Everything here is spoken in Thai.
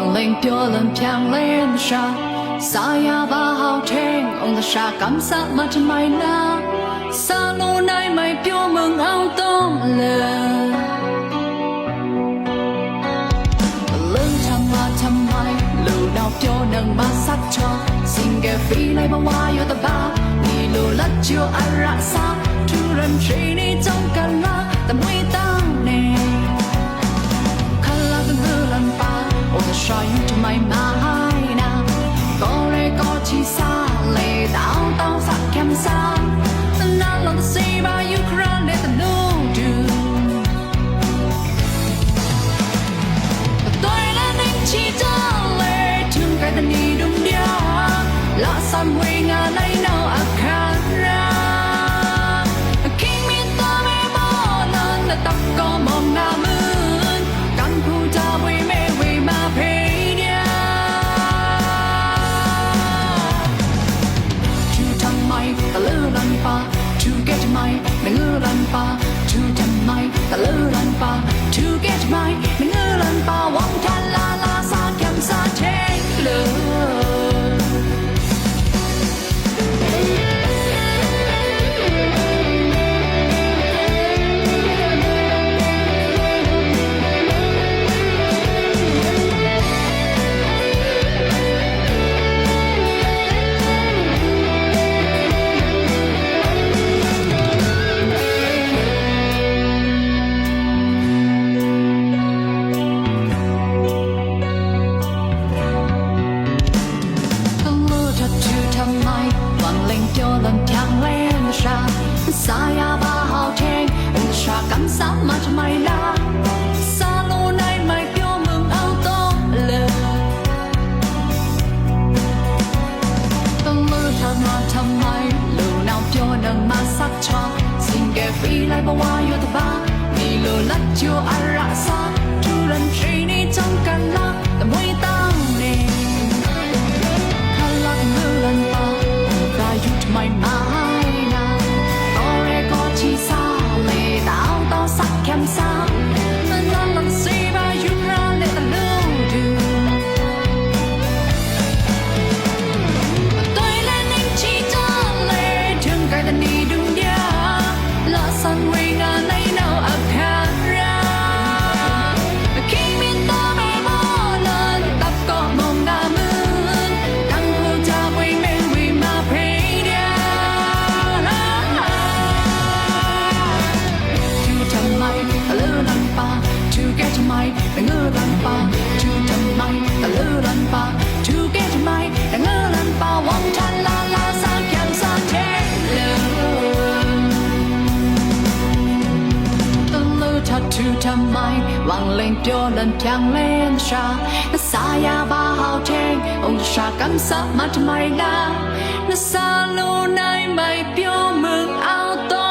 万灵飘冷飘连沙，沙呀把好听，on the 沙感萨马着买啦，沙路奈买飘梦好动了。ทำไมลูกดาวเพียวนังมาสักชอสิ่งแกฟีไลบ่ว่าอยู่แต่บ้านี่ลูลัดเจียวอาระซาทุรันทรีนี่จ้องกันละแต่ไม่ตั้งเน่คันลาตั้งเฮือลันป่าโอ้แต่ชายอยู่ทำไมมาให้นะก็เลยก็ชีซาเลยดาวต้องสักแคมซาแต่นั่นลองสีบาอยู่ครั้งเดียวแต่นูดูchỉ cho lệ thương cái tình đi đúng dia lạ san quê ngà nay nào akara khi miền ta mê mò nan đã tập có mong na mươn căn khu ta quê mê quê mà phê dia chu thằng mày ta lơ lan pa chu get mày mình ngơ lan pa chu thằng mày ta lơ lan pa chu get mày mình ngơ lan pa wang than la sa take love沙呀把好听，我沙感萨马着买啦，沙路奈买表梦好多了。当路他妈ทำไม路nào表能马萨车，สิ่งแกฟี来บ่ว่าอยู่แต่บ้ามี路ลัดอยู่อาระซาทุรันทรีนี่จ้องกันละแต่ไม่ตั้งเน่คันลักมือลันปาตาอยู่ทำไมมาชีซาเลยดาวต้องสักแคมซามันนั่นลังสีบาอยู่คราเลตะลูดูตัวเล่นนิ่งชีจาเลยถึงไกลแต่นี่ดุงเดียละสันเวงาในนาวอาคาราคิมินตาไม่มอนันตับก็มองหน้ามืนกังคูจะเวงเมวีมาเพย์to get my the ngơ pa to my the lơ pa to get my the ngơ pa wang chan la la sa kyang sa te the lơ ta to my wang lên pyo lần kyang lên sha sa ya ba hao teng ông sha kam sa mat mai la na sa lu nai mai pyo mừng ao to